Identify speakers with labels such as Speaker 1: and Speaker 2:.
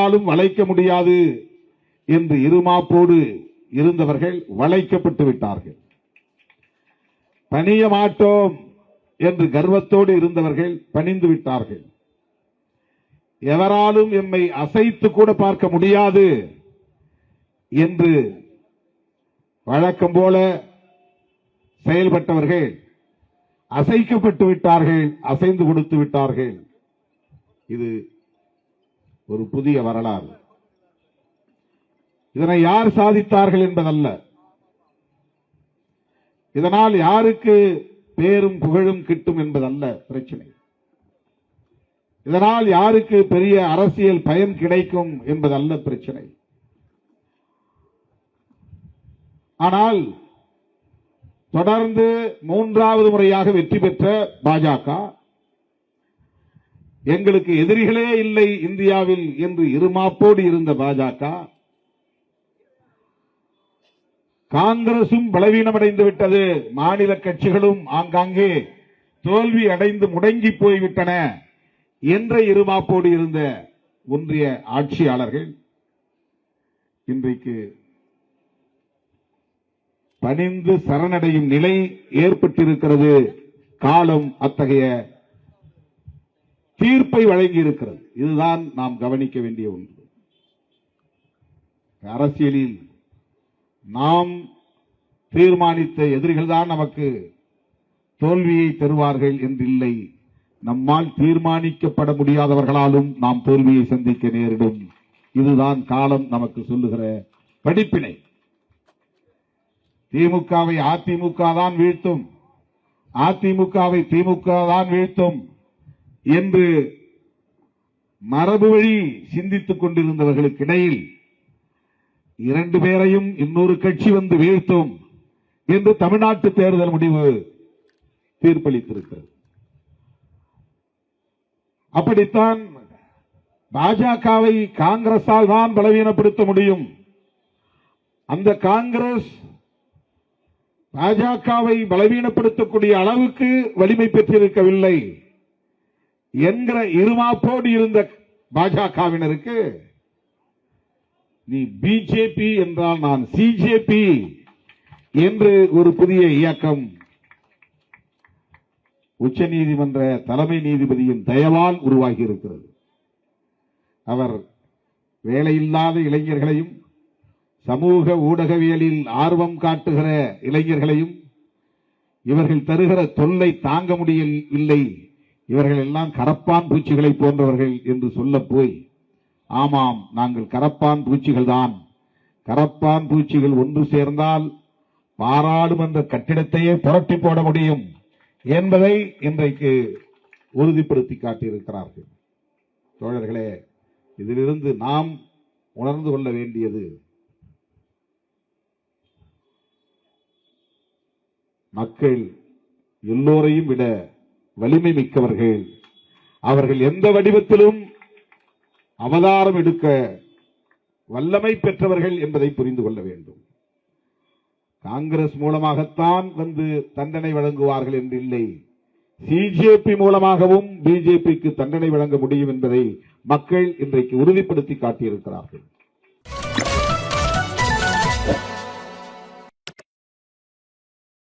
Speaker 1: எவராலும் வளைக்க முடியாது என்று இருமாப்போடு இருந்தவர்கள் வளைக்கப்பட்டு விட்டார்கள். பணிய மாட்டோம் என்று கர்வத்தோடு இருந்தவர்கள் பணிந்து விட்டார்கள். எவராலும் எம்மை அசைத்து கூட பார்க்க முடியாது என்று வழக்கம் போல செயல்பட்டவர்கள் அசைக்கப்பட்டு விட்டார்கள், அசைந்து கொடுத்து விட்டார்கள். இது ஒரு புதிய வரலாறு. இதனை யார் சாதித்தார்கள் என்பதல்ல, இதனால் யாருக்கு பேரும் புகழும் கிட்டும் என்பதல்ல பிரச்சனை. இதனால் யாருக்கு பெரிய அரசியல் பயன் கிடைக்கும் என்பதல்ல பிரச்சனை. ஆனால் தொடர்ந்து மூன்றாவது முறையாக வெற்றி பெற்ற பாஜக எங்களுக்கு எதிரிகளே இல்லை இந்தியாவில் என்று இருமாப்போடு இருந்த பாஜக காங்கிரசும் பலவீனமடைந்து விட்டது, மாநில கட்சிகளும் ஆங்காங்கே தோல்வி அடைந்து முடங்கி போய்விட்டன என்ற இருமாப்போடு இருந்த ஒன்றிய ஆட்சியாளர்கள் இன்றைக்கு பணிந்து சரணடையும் நிலை ஏற்பட்டிருக்கிறது. காலம் அத்தகைய தீர்ப்பை வழங்கி இருக்கிறது. இதுதான் நாம் கவனிக்க வேண்டிய ஒன்று. அரசியலில் நாம் தீர்மானித்த எதிரிகள் தான் நமக்கு தோல்வியை தருவார்கள் என்றில்லை. நம்மால் தீர்மானிக்கப்பட முடியாதவர்களாலும் நாம் தோல்வியை சந்திக்க நேரிடும். இதுதான் காலம் நமக்கு சொல்லுகிற படிப்பினை. திமுகவை அதிமுக தான் வீழ்த்தும், அதிமுகவை திமுக தான் வீழ்த்தும் என்று மரபு வழி சிந்தித்துக் கொண்டிருந்தவர்களுக்கு இடையில் இரண்டு பேரையும் இன்னொரு கட்சி வந்து வீழ்த்தும் என்று தமிழ்நாட்டு தேர்தல் முடிவு தீர்ப்பளித்திருக்கிறது. அப்படித்தான் பாஜகவை காங்கிரஸால் தான் பலவீனப்படுத்த முடியும். அந்த காங்கிரஸ் பாஜகவை பலவீனப்படுத்தக்கூடிய அளவுக்கு வலிமை பெற்றிருக்கவில்லை என்கிற இருமாப்போடு இருந்த பாஜகவினருக்கு நீ பிஜேபி என்றால் நான் சிஜேபி என்று ஒரு புதிய இயக்கம் உச்சநீதிமன்ற தலைமை நீதிபதியின் தயவால் உருவாகி இருக்கிறது. அவர் வேலையில்லாத இளைஞர்களையும் சமூக ஊடகவியலில் ஆர்வம் காட்டுகிற இளைஞர்களையும் இவர்கள் தருகிற தொல்லை தாங்க முடியவில்லை, இவர்கள் எல்லாம் கரப்பான் பூச்சிகளை போன்றவர்கள் என்று சொல்ல போய், ஆமாம் நாங்கள் கரப்பான் பூச்சிகள் தான், கரப்பான் பூச்சிகள் ஒன்று சேர்ந்தால் பாராளுமன்ற கட்டிடத்தையே புரட்டி போட முடியும் என்பதை இன்றைக்கு உறுதிப்படுத்தி காட்டியிருக்கிறார்கள். தோழர்களே, இதிலிருந்து நாம் உணர்ந்து கொள்ள வேண்டியது, மக்கள் எல்லோரையும் விட வலிமை மிக்கவர்கள். அவர்கள் எந்த வடிவத்திலும் அவதாரம் எடுக்க வல்லமை பெற்றவர்கள் என்பதை புரிந்து கொள்ள வேண்டும். காங்கிரஸ் மூலமாகத்தான் வந்து தண்டனை வழங்குவார்கள் என்றில்லை, சிஜேபி மூலமாகவும் பிஜேபிக்கு தண்டனை வழங்க முடியும் என்பதை மக்கள் இன்றைக்கு உறுதிப்படுத்தி காட்டியிருக்கிறார்கள்.